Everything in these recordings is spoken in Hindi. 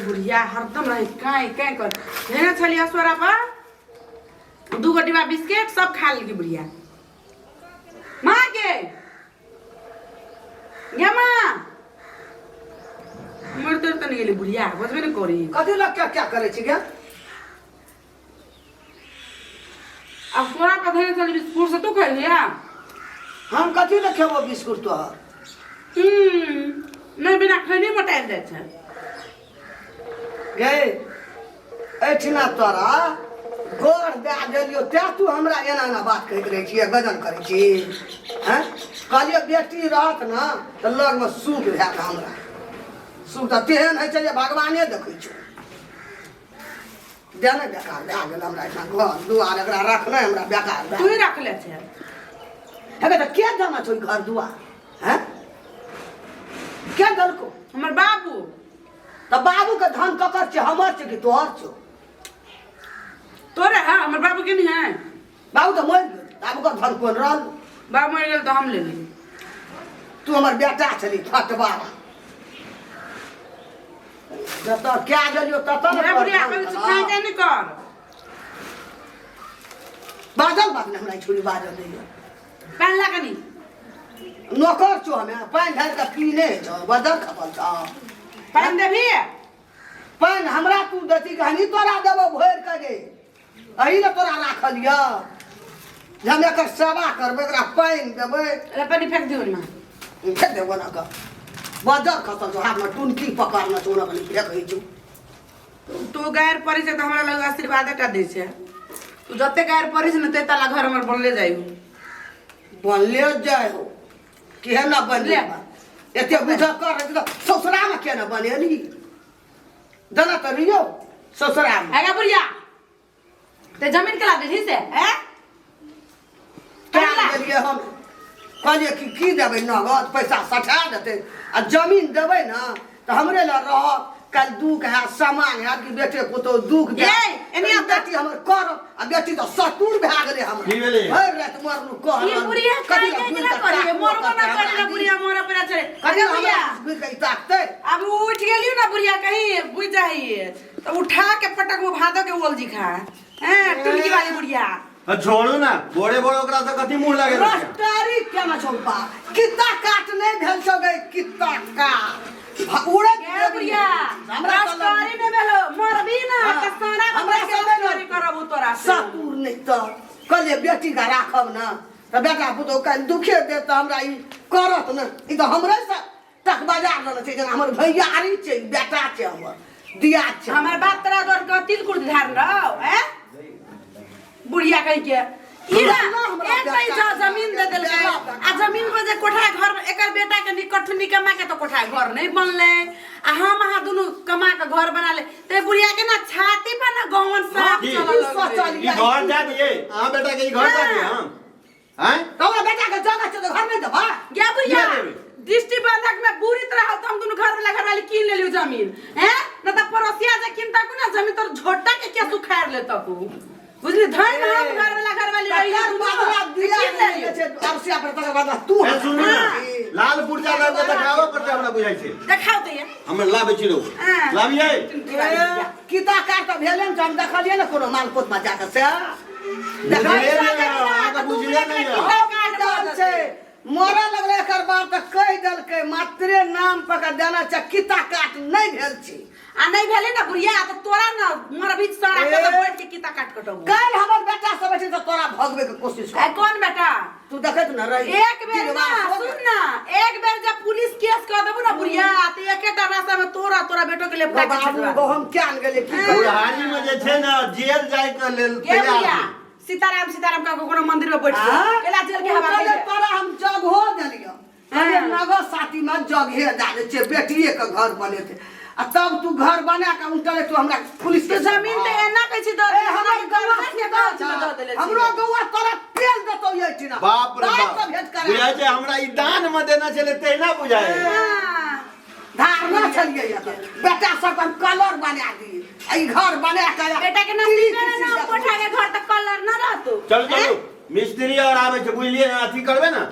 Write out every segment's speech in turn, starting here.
बुढ़िया हरदम रही काई काई कर हेने छलिया सोरा पर 2 गो डिब्बा बिस्किट सब खा लेगी बुढ़िया मां के या मां मरते तो नहीं गेली बुढ़िया बजबे नहीं करी कथी लग क्या करे छी गे अब सोरा पर धरे चली बिस्कुट से तू खाई लिया हम कथी लग खेबो बिस्कुट तो नहीं बिना खैनी मोटाइल जाय छै गे एठिना तोरा गोड़ दे देलियो ते तू हमरा एना ना बात कहैत रहै छी गजन करै छी हैं कहलिए बेटी रहत ना त लग में सुख भैत हमरा सुख त तेहन है छै जे भगवाने देखै छै देने बेकार भए गेल हमरा इतना घर दुआर एकरा रखने हमरा बेकार तू ही रख ले छै हेबे त के देना छै घर दुआर हैं के दलको हमर बाबू त बाबू के धन ककर छै हमर छै कि तोहर छै तोरे है हमर बाबू के नहीं है बाबू तो मर गेल बाबू का धन कोन रहल बाबू मर गेल तो हम ले ली तू हमर बेटा छली फटवारा जत क्या गेलियो तत मेरा बुढ़िया कभी सिखाई दे नहीं कर बाजल बात ने हमरा छोरी बाजल दैयो पहन ला कनी नौकर छो हमें पानी ढाल के पीने छो बदल खपल छो पहन दे भी पानी हमरा तू देती कहानी तोरा देबो भोर के गे अही ने तोरा राखलियो जे हम एकर सेवा करबै एकरा पानी देबै ले पानी फेंक दियो ना फेंक देबो ना का बदल खपल छो हाथ में टुनकी पकड़ना छो ना कनी फेंकै छो तू गैर परी से तो हमरा लोग आशीर्वाद टा दे छै तू जते गैर परी से न ते ताला घर हमर बनले जाइयो बनले जाय हो केहन ना बनले एते बुझा कर तो ससुरा में केना बनेली दना त रियो ससुरा में आगा बुढ़िया ते जमीन के ला दे से हैं क्या देलिए हम कहलिए कि की देबै नगद पैसा सठा देते आ जमीन देबै ना तो हमरे ल रह कल दुख है सामान है कि बेटे पुतो दुख दे एनी बेटी हमर कर आ बेटी तो सतुर भए गेलै हमर की भेलै भर रात मरनु कह ये बुढ़िया काई काई ना करे मोरबो ना करे ना बुढ़िया मोरा पर चले कहिया अरे बुढ़िया बुझ गई ताकते अब उठ गेलियो ना बुढ़िया कहीं बुझ जाइए तो उठा के पटक वो भादो के ओल जी खा हैं टुलकी वाली बुढ़िया छोड़ू ना बोड़े ओकरा से कथी मुंह लागे रस्तारी केना छोपा कित्ता काट नहीं भेल छो गई कित्ता का उड़े के बुढ़िया हमरा स्टोरी ने भेलो मरबी ना त सोना हमरा स्टोरी करब तोरा से सतुर नहीं तो कहले बेटी का राखब ना त बेटा पुतो का दुखे दे त हमरा ई करत ना ई तो हमरे से तक बाजार न छै जेना हमर भैयारी छै बेटा छै हमर दिया छै हमर बात तोरा दर के तिल कुर्द धार रहो हैं बुढ़िया कहि के ई ना एक पैसा जमीन दे देल आ जमीन पर जे कोठा घर एकर बेटा के निकठुनी कमा के तो कोठा घर नहीं बनले आ हम आहा दुनु कमा के घर बना ले ते बुढ़िया के ना छाती पर ना गौवन साफ चलल ई घर जा दिए हां बेटा के ई घर जा दिए हम हैं तोरा बेटा के जगह छै तो घर में देबा क्या बुढ़िया दृष्टि बंधक में बुरी तरह हो तुम दुनु घर वाला घर वाली कीन ले लियो जमीन हैं न त पड़ोसिया जे किनता को ना जमीन तोर झोटा के क्या सुखार ले तकू बुझली धन हम घर वाली रही बाबा दिया छै अरसिया पर तक बाद तू ए सुन लाल पुरजा लाग के देखाओ पर हमरा बुझाइ छै देखाओ त ये हम लाबे छिलो लाबिए किता काट त भेले न हम देखलिए न कोनो मालकोत में जाके से देखलिए आगे बुझले नहीं छै मोरा लगले एकर बात त कह देलकै मात्रे नाम पर का देना छै किता काट नहीं भेल छी आ नहीं भेले ना बुढ़िया तो तोरा ना मोर बीच सारा को तो बैठ के किता काट कटबो कल हमर बेटा सब बैठे त तोरा भगवे के कोशिश कर कौन बेटा तू देखत न रही एक बेर ना सुन ना एक बेर जब पुलिस केस कर देबो ना बुढ़िया त एकेटा रास्ता में तोरा बेटो के लिए बाबू हम क्या गेले की बुढ़ारी में जे छै ना जेल जाय के लेल तैयार सीताराम का कोनो मंदिर में बैठ केला जेल के हवा के तोरा हम जग हो देलियो अरे नगर साथी में जगहे डाले छै बेटिए के घर बने थे आ तब तू घर बना के उठले तू हमरा पुलिस के जमीन ते एना कहै छी दर हमर गौवा के दे देले हमरो गौवा तोरा तेल देतो ये टिना बाप रे बाप बुझाय छै हमरा ई दान में देना छले तेना बुझाय धारणा छलिए या बेटा सब हम कलर बना दी ई घर बना के बेटा के नाम ना कोठा के घर त कलर ना रहतो चल मिस्त्री और आवे छै बुझलिए अथी करबे ना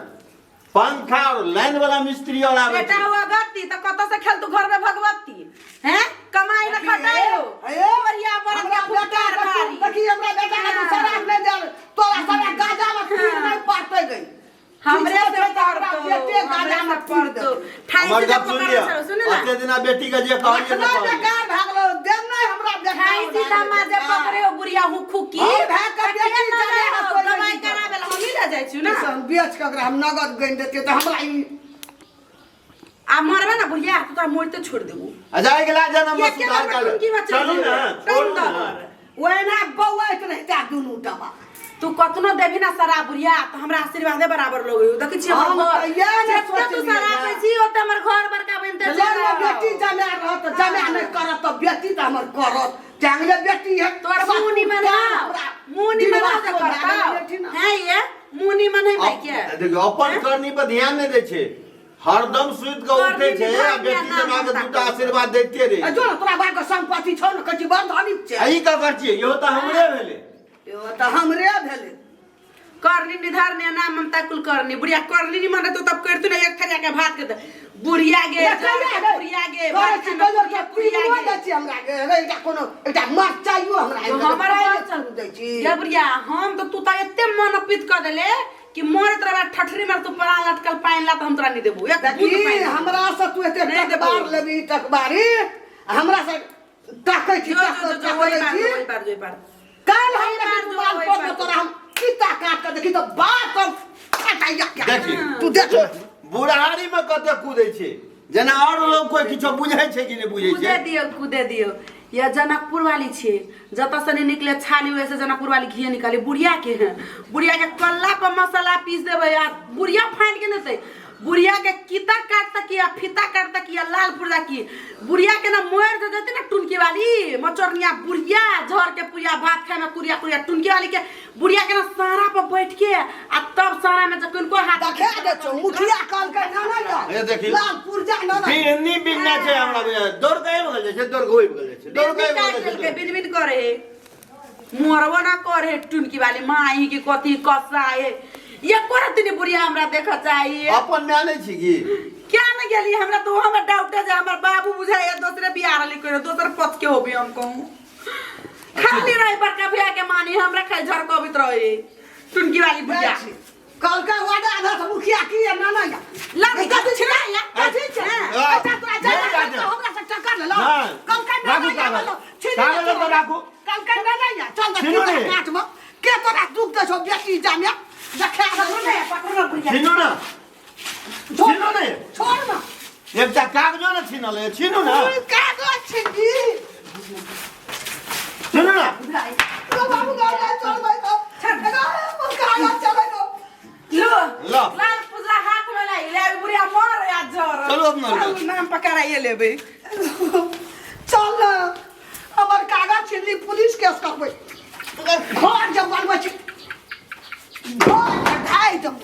पंखा और लाइन वाला मिस्त्री और आवे बेटा हुआ गत्ती त कत से खेल तू घर में भगवती हैं कमाई न खटायो बढ़िया बरन के फुटकार भारी देखी हमरा बेटा का शराब नहीं दे तोरा सारा गाजा में पीर नहीं पाटे गई हमरे से तार बेटे गाजा में पीर दे हमर गप सुन लिया अते दिना बेटी का जे कहलिए ना बेकार भागलो देम नहीं हमरा बेटा खाई सीधा माजे पकड़े हो बुढ़िया हु खुकी भाग कर बेटी चले कमाई करावे हम ही रह जाय छु ना बेच के अगर हम नगद गइन देते तो हमरा ई आ मरबे ना बुढ़िया तू तो मोड़ते छोड़ देबू अजाय गेला जन्म में सुधार कर चलू ना छोड़ ना ओना बौआइत रहता दुनू टबा तू कतनो देबी ना सारा बुढ़िया तो हमरा आशीर्वादे बराबर लोग देखै छी हमर घर तू सारा पैसी ओते हमर घर बड़का बनते ले बेटी जमे रहत जमे नहीं करत तो बेटी त हमर करत चांगले बेटी है तोर मुनी में मुनी में ना करता है ये मुनी में नहीं भाई के देखो अपन करनी पर ध्यान नहीं दे छे हरदम सुत के उठे छे आ बेटी जमा के दूटा आशीर्वाद देते रे जो तोरा भाई के संपत्ति छ न कची बड़ धनिक छे आई का कर छिए यो त हमरे भेले यो त हमरे भेले करनी निधार ने नाम ममता कुल करनी बुढ़िया करनी नहीं माने तो तब करतु ना एक खरिया के भात के बुढ़िया गे बुढ़िया गे भात के डोजर के बुढ़िया गे छी हमरा के एटा कोनो एटा मर चाहियो हमरा हमरा दै छी ये बुढ़िया हम तो तू त एते मन पित कर देले कि मोर तोरा ठठरी में तू परा लटकल पाइन ला त हम तोरा नहीं देबू एक बूंद पाइन हमरा से तू एते टकबार लेबी टकबारी हमरा से ताकै छी जोई पार काल हम बाल पर तोरा हम किता काट के देखी तो बात काटाइया क्या देखी तू देख बुढ़ारी में कते कूदै छे जना और लोग कोई किछो बुझै छे कि नहीं बुझै छे कूदे दियो या जनकपुर वाली छे जत से नहीं निकले छाली वैसे जनकपुर वाली घी निकाली बुढ़िया के हैं बुढ़िया के कल्ला पर मसाला पीस देबे यार बुढ़िया फाइन के नते बुढ़िया के किता काट तक या फीता काट तक या लाल पुरजा की बुढ़िया के ना मोर दे देते ना टुनकी वाली मचोरनिया बुढ़िया झोर के पुरिया भात खाए में कुरिया कुरिया टुनकी वाली के बुढ़िया के ना सारा पर बैठ के आ तब सारा में जब को हाथ देखे दे छो मुखिया काल के ना ना ये देखी लाल पुरजा ना ना बिन्नी बिन्ना छे हमरा दौड़ गए बगल छे दौड़ गोई बगल छे दौड़ गए बगल छे बिन बिन करे मोरवो ना करे टुनकी वाली माई की कथी कसा है ये करत नहीं बुढ़िया हमरा देखा चाहिए अपन माने छी की क्या न गेली हमरा तो हमरा डाउट है हमर बाबू बुझाए दूसरे बियाह वाली करे दूसर पथ के होबे हम कहूं खाली रहे बड़का भैया के मानी हमरा खाई झर को भीतर रहे टुनकी वाली बुझा काल का वादा आधा से मुखिया की ना ना या लग का कुछ ना या काजी छे अच्छा तो आजा हमरा से टक्कर ले लो कल का ना या कागज तो राखो कल का ना या चल दे काट म के तोरा दुख दे छो बेटी जामिया देखा ने पकड़ बुझा छिनो ना छिनो ने छोड़ ना एकटा कागजो न छिनले छिनो ना कागज छिनी छिनो ना लो बाबू गाड़ी चल भाई तो छट गया कागज चले तो लो लो लाल पूजा हाथ में लाई ले बुढ़िया मर या झर चलो अपना नाम पकड़ाइए लेबे चल ना हमर कागज छिनी पुलिस केस करबै घर जब बनबै छी ढाई दम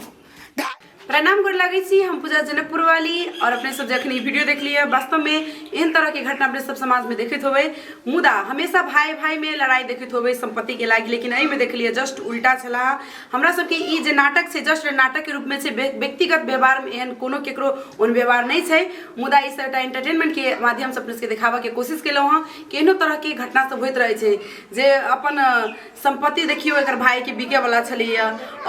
प्रणाम गोर लगे छी हम पूजा जनकपुर वाली और अपने सब जखनी वीडियो देख लिए वास्तव में इन तरह के घटना अपने सब समाज में देखित होबे मुदा हमेशा भाई भाई में लड़ाई देखित होबे संपत्ति के लागी लेकिन एहि में देख लिए जस्ट उल्टा छला हमरा सब के ई जे नाटक से जस्ट नाटक के रूप में से व्यक्तिगत व्यवहार में एहन कोनो केकरो उन व्यवहार नहीं छै मुदा ई सबटा एंटरटेनमेंट के माध्यम से अपने के दिखावा के कोशिश केलौ हां केनो तरह के घटना सब होइत रहे छै जे अपन संपत्ति देखियो एकर भाई के बिके वाला छलिए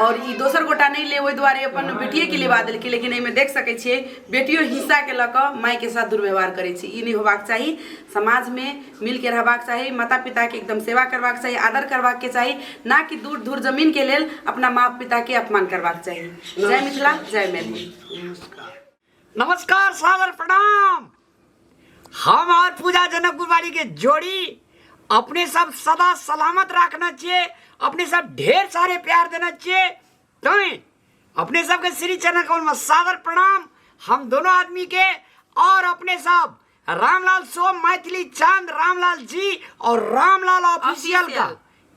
और ई दोसर गोटा नहीं ले ओइ द्वारे अपन बेटी के लिए बादल के लेकिन एमे देख सकै छियै बेटियो हिस्सा के लक माय के साथ दुर्व्यवहार करै छै ई नहीं होबाक चाहिए समाज में मिल के रहबाक चाहिए माता पिता के एकदम सेवा करबाक चाहिए आदर करबाक के चाहिए ना कि दूर दूर जमीन के लेल अपना माँ पिता के अपमान करबाक चाहिए जय मिथिला जय मैथिली नमस्कार सादर प्रणाम हम और पूजा जनकपुर वाली के जोड़ी अपने सब सदा सलामत रखना चाहिए अपने सब ढेर सारे प्यार देना चाहिए तुम्हें अपने सब के श्री चरण कमल में सादर प्रणाम हम दोनों आदमी के और अपने सब रामलाल सोम मैथिली चांद रामलाल जी और रामलाल ऑफिशियल का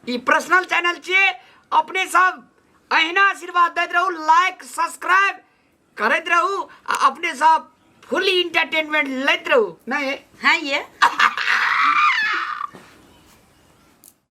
ये पर्सनल चैनल छे अपने सब अहिना आशीर्वाद देते रहू लाइक सब्सक्राइब करते रहू अपने सब फुली इंटरटेनमेंट लेते रहू नहीं हाँ ये